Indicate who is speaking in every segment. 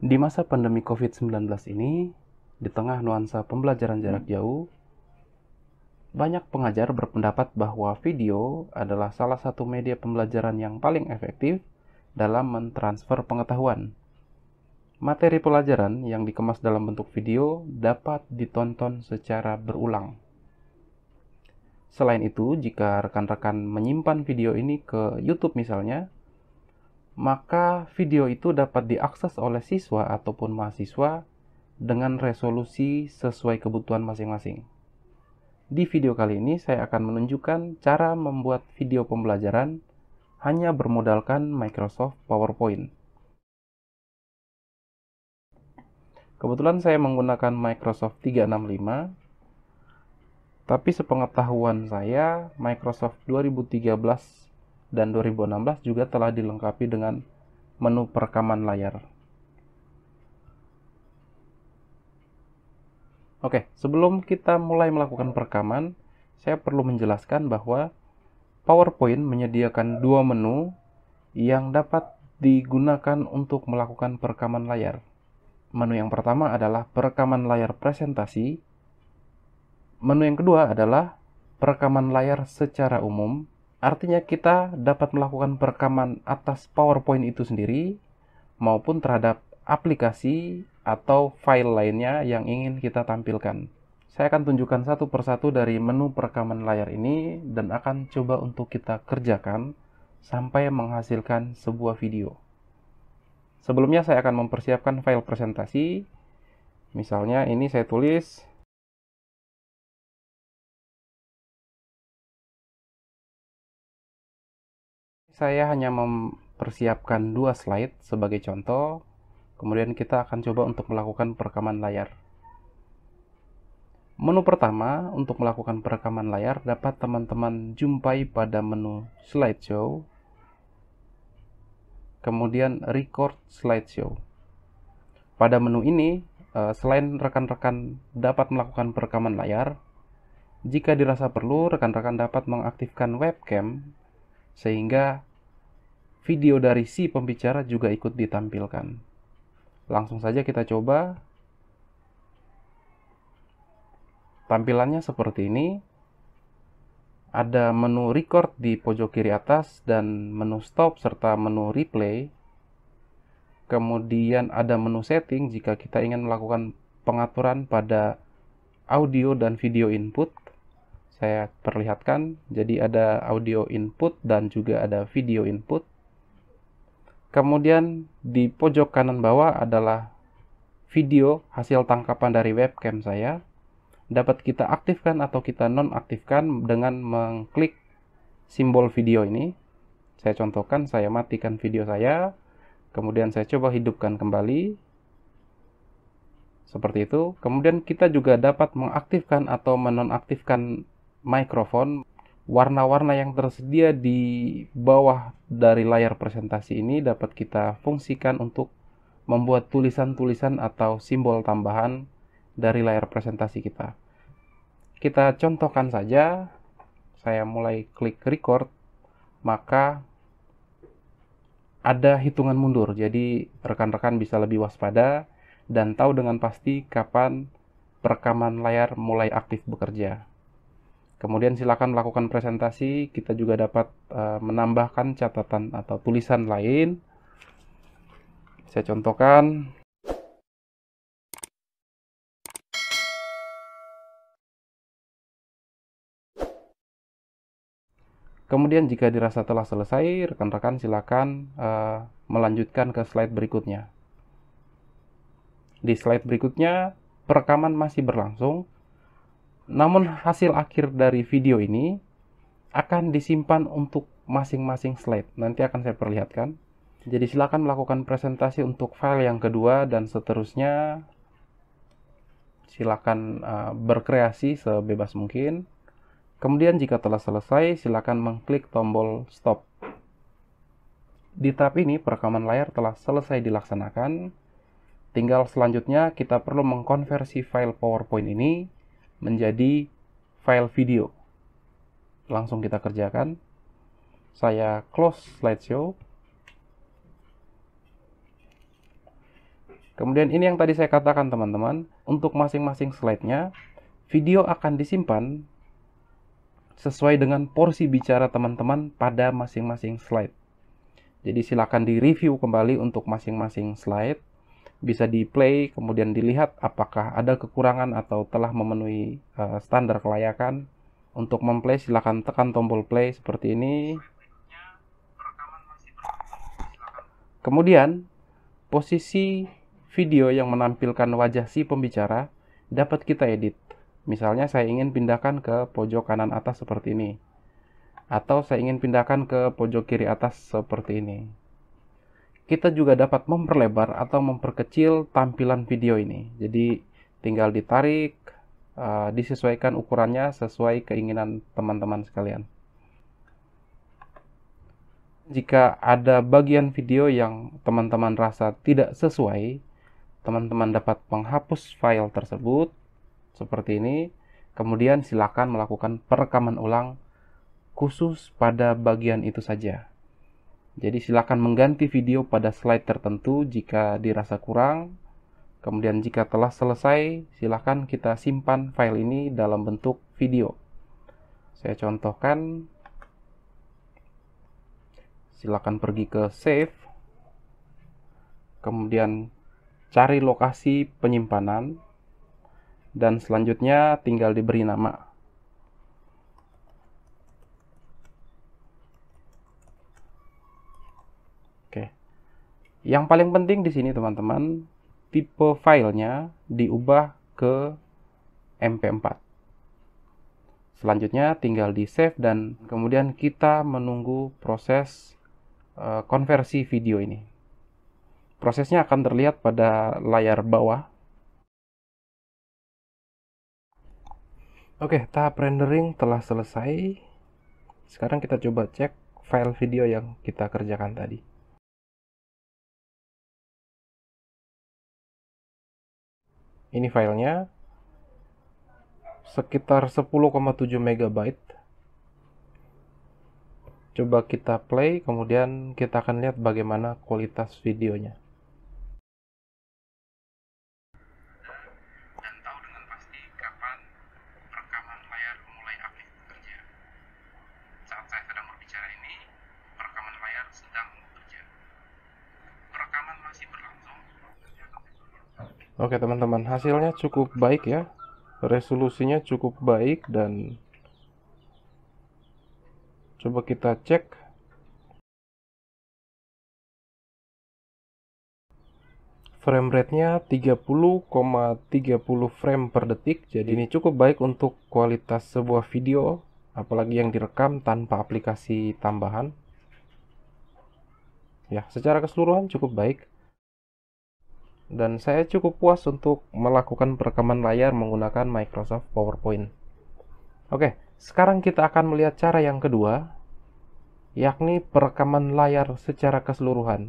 Speaker 1: Di masa pandemi COVID-19 ini, di tengah nuansa pembelajaran jarak jauh, banyak pengajar berpendapat bahwa video adalah salah satu media pembelajaran yang paling efektif dalam mentransfer pengetahuan. Materi pelajaran yang dikemas dalam bentuk video dapat ditonton secara berulang. Selain itu, jika rekan-rekan menyimpan video ini ke YouTube misalnya, maka video itu dapat diakses oleh siswa ataupun mahasiswa dengan resolusi sesuai kebutuhan masing-masing. Di video kali ini saya akan menunjukkan cara membuat video pembelajaran hanya bermodalkan Microsoft PowerPoint. Kebetulan saya menggunakan Microsoft 365, tapi sepengetahuan saya Microsoft 2013 dan 2016 juga telah dilengkapi dengan menu perekaman layar. Oke, sebelum kita mulai melakukan perekaman, saya perlu menjelaskan bahwa PowerPoint menyediakan dua menu yang dapat digunakan untuk melakukan perekaman layar. Menu yang pertama adalah perekaman layar presentasi. Menu yang kedua adalah perekaman layar secara umum. Artinya kita dapat melakukan perekaman atas PowerPoint itu sendiri maupun terhadap aplikasi atau file lainnya yang ingin kita tampilkan. Saya akan tunjukkan satu persatu dari menu perekaman layar ini dan akan coba untuk kita kerjakan sampai menghasilkan sebuah video. Sebelumnya saya akan mempersiapkan file presentasi. Misalnya ini saya tulis saya hanya mempersiapkan dua slide sebagai contoh. Kemudian kita akan coba untuk melakukan perekaman layar. Menu pertama untuk melakukan perekaman layar dapat teman-teman jumpai pada menu slideshow, kemudian record slideshow. Pada menu ini, selain rekan-rekan dapat melakukan perekaman layar, jika dirasa perlu, rekan-rekan dapat mengaktifkan webcam sehingga video dari si pembicara juga ikut ditampilkan. Langsung saja kita coba. Tampilannya seperti ini. Ada menu record di pojok kiri atas dan menu stop serta menu replay. Kemudian ada menu setting jika kita ingin melakukan pengaturan pada audio dan video input. Saya perlihatkan, jadi ada audio input dan juga ada video input. Kemudian di pojok kanan bawah adalah video hasil tangkapan dari webcam saya. Dapat kita aktifkan atau kita nonaktifkan dengan mengklik simbol video ini. Saya contohkan, saya matikan video saya, kemudian saya coba hidupkan kembali. Seperti itu. Kemudian kita juga dapat mengaktifkan atau menonaktifkan mikrofon. Warna-warna yang tersedia di bawah dari layar presentasi ini dapat kita fungsikan untuk membuat tulisan-tulisan atau simbol tambahan dari layar presentasi kita. Kita contohkan saja, saya mulai klik record, maka ada hitungan mundur, jadi rekan-rekan bisa lebih waspada dan tahu dengan pasti kapan perekaman layar mulai aktif bekerja. Kemudian silakan melakukan presentasi. Kita juga dapat menambahkan catatan atau tulisan lain. Saya contohkan. Kemudian jika dirasa telah selesai, rekan-rekan silakan melanjutkan ke slide berikutnya. Di slide berikutnya, perekaman masih berlangsung. Namun hasil akhir dari video ini akan disimpan untuk masing-masing slide. Nanti akan saya perlihatkan. Jadi silakan melakukan presentasi untuk file yang kedua dan seterusnya. Silakan berkreasi sebebas mungkin. Kemudian jika telah selesai, silakan mengklik tombol stop. Di tahap ini perekaman layar telah selesai dilaksanakan. Tinggal selanjutnya kita perlu mengkonversi file PowerPoint ini menjadi file video. Langsung kita kerjakan. Saya close slideshow. Kemudian ini yang tadi saya katakan teman-teman, untuk masing-masing slide-nya, video akan disimpan sesuai dengan porsi bicara teman-teman pada masing-masing slide. Jadi silakan di-review kembali untuk masing-masing slide, bisa di-play, kemudian dilihat apakah ada kekurangan atau telah memenuhi standar kelayakan. Untuk memplay silakan tekan tombol play seperti ini. Kemudian posisi video yang menampilkan wajah si pembicara dapat kita edit. Misalnya saya ingin pindahkan ke pojok kanan atas seperti ini, atau saya ingin pindahkan ke pojok kiri atas seperti ini. Kita juga dapat memperlebar atau memperkecil tampilan video ini. Jadi tinggal ditarik, disesuaikan ukurannya sesuai keinginan teman-teman sekalian. Jika ada bagian video yang teman-teman rasa tidak sesuai, teman-teman dapat menghapus file tersebut seperti ini. Kemudian silakan melakukan perekaman ulang khusus pada bagian itu saja. Jadi silakan mengganti video pada slide tertentu jika dirasa kurang. Kemudian jika telah selesai, silakan kita simpan file ini dalam bentuk video. Saya contohkan. Silakan pergi ke save. Kemudian cari lokasi penyimpanan. Dan selanjutnya tinggal diberi nama. Oke. Yang paling penting di sini teman-teman, tipe filenya diubah ke MP4. Selanjutnya tinggal di save dan kemudian kita menunggu proses konversi video ini. Prosesnya akan terlihat pada layar bawah. Oke, tahap rendering telah selesai. Sekarang kita coba cek file video yang kita kerjakan tadi. Ini filenya sekitar 10,7 MB. Coba kita play, kemudian kita akan lihat bagaimana kualitas videonya. Dan tahu dengan pasti kapan rekaman layar mulai aktif bekerja. Saat saya sedang berbicara ini, perekaman layar sedang bekerja. Perekaman masih berlangsung. Oke teman-teman, hasilnya cukup baik ya. Resolusinya cukup baik dan coba kita cek. Frame rate-nya 30,30 frame per detik. Jadi ini cukup baik untuk kualitas sebuah video, apalagi yang direkam tanpa aplikasi tambahan. Ya, secara keseluruhan cukup baik. Dan saya cukup puas untuk melakukan perekaman layar menggunakan Microsoft PowerPoint. Oke, sekarang kita akan melihat cara yang kedua, yakni perekaman layar secara keseluruhan.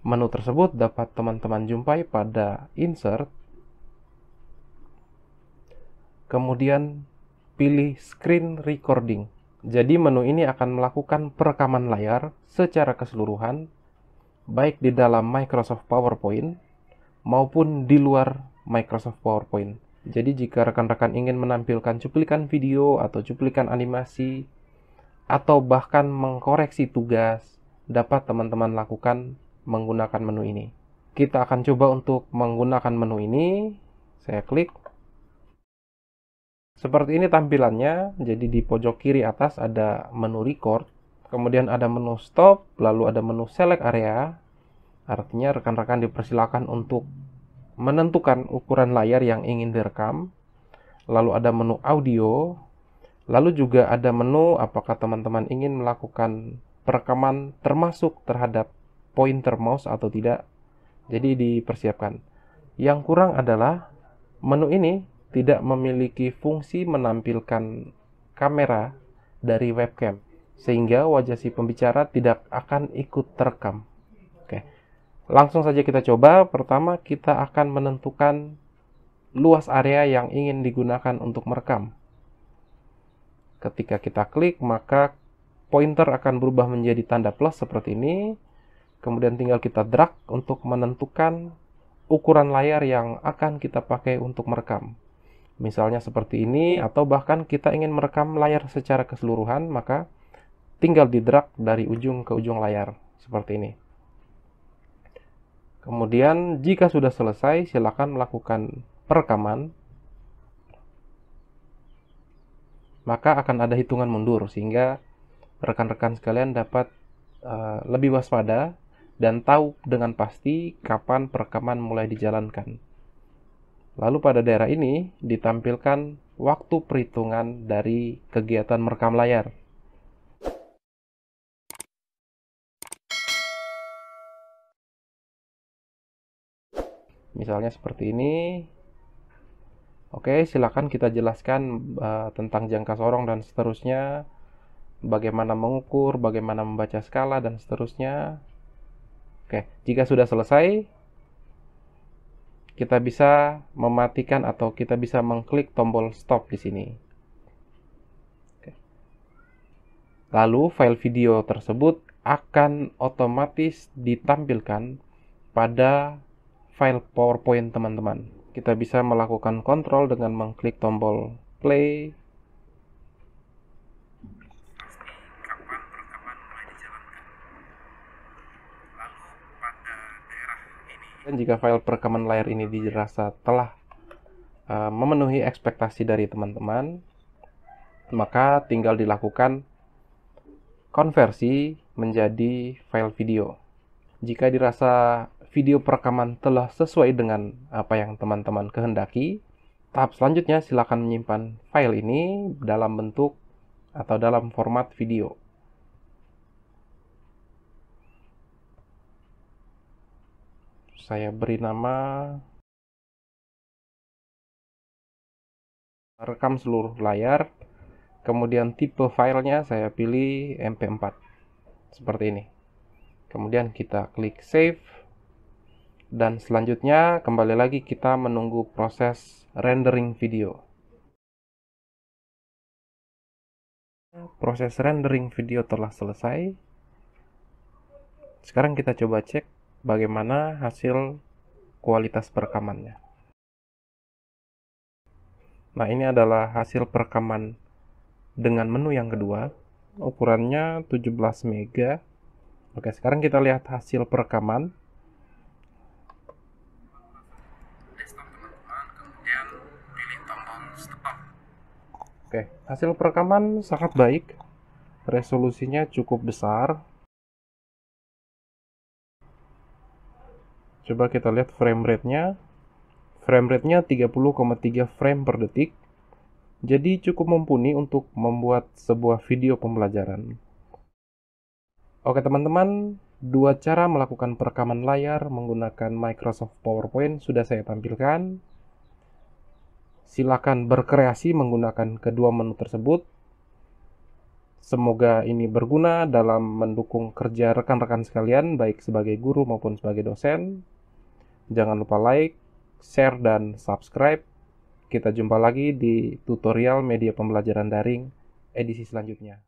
Speaker 1: Menu tersebut dapat teman-teman jumpai pada Insert, kemudian pilih Screen Recording. Jadi menu ini akan melakukan perekaman layar secara keseluruhan, baik di dalam Microsoft PowerPoint maupun di luar Microsoft PowerPoint. Jadi jika rekan-rekan ingin menampilkan cuplikan video atau cuplikan animasi atau bahkan mengkoreksi tugas, dapat teman-teman lakukan menggunakan menu ini. Kita akan coba untuk menggunakan menu ini. Saya klik. Seperti ini tampilannya. Jadi di pojok kiri atas ada menu record, kemudian ada menu stop, lalu ada menu select area. Artinya rekan-rekan dipersilakan untuk menentukan ukuran layar yang ingin direkam. Lalu ada menu audio. Lalu juga ada menu apakah teman-teman ingin melakukan perekaman termasuk terhadap pointer mouse atau tidak. Jadi dipersiapkan. Yang kurang adalah menu ini tidak memiliki fungsi menampilkan kamera dari webcam, sehingga wajah si pembicara tidak akan ikut terekam. Oke. Langsung saja kita coba. Pertama kita akan menentukan luas area yang ingin digunakan untuk merekam. Ketika kita klik, maka pointer akan berubah menjadi tanda plus seperti ini. Kemudian tinggal kita drag untuk menentukan ukuran layar yang akan kita pakai untuk merekam. Misalnya seperti ini, atau bahkan kita ingin merekam layar secara keseluruhan, maka tinggal di-drag dari ujung ke ujung layar, seperti ini. Kemudian, jika sudah selesai, silakan melakukan perekaman. Maka akan ada hitungan mundur, sehingga rekan-rekan sekalian dapat lebih waspada dan tahu dengan pasti kapan perekaman mulai dijalankan. Lalu pada daerah ini ditampilkan waktu perhitungan dari kegiatan merekam layar. Misalnya seperti ini. Oke, silakan kita jelaskan tentang jangka sorong dan seterusnya, bagaimana mengukur, bagaimana membaca skala, dan seterusnya. Oke, jika sudah selesai, kita bisa mematikan atau kita bisa mengklik tombol stop di sini. Lalu file video tersebut akan otomatis ditampilkan pada file PowerPoint teman-teman. Kita bisa melakukan kontrol dengan mengklik tombol play. Dan jika file perekaman layar ini dirasa telah memenuhi ekspektasi dari teman-teman, maka tinggal dilakukan konversi menjadi file video. Jika dirasa video perekaman telah sesuai dengan apa yang teman-teman kehendaki, tahap selanjutnya silakan menyimpan file ini dalam bentuk atau dalam format video. Saya beri nama rekam seluruh layar, kemudian tipe filenya saya pilih MP4 seperti ini. Kemudian kita klik save, dan selanjutnya kembali lagi kita menunggu proses rendering video. Proses rendering video telah selesai. Sekarang kita coba cek bagaimana hasil kualitas perekamannya. Nah, ini adalah hasil perekaman dengan menu yang kedua. Ukurannya 17 MB. Oke, sekarang kita lihat hasil perekaman. Oke, hasil perekaman sangat baik. Resolusinya cukup besar. Coba kita lihat frame rate-nya. Frame rate-nya 30,3 frame per detik. Jadi cukup mumpuni untuk membuat sebuah video pembelajaran. Oke teman-teman, dua cara melakukan perekaman layar menggunakan Microsoft PowerPoint sudah saya tampilkan. Silakan berkreasi menggunakan kedua menu tersebut. Semoga ini berguna dalam mendukung kerja rekan-rekan sekalian, baik sebagai guru maupun sebagai dosen. Jangan lupa like, share, dan subscribe. Kita jumpa lagi di tutorial media pembelajaran daring edisi selanjutnya.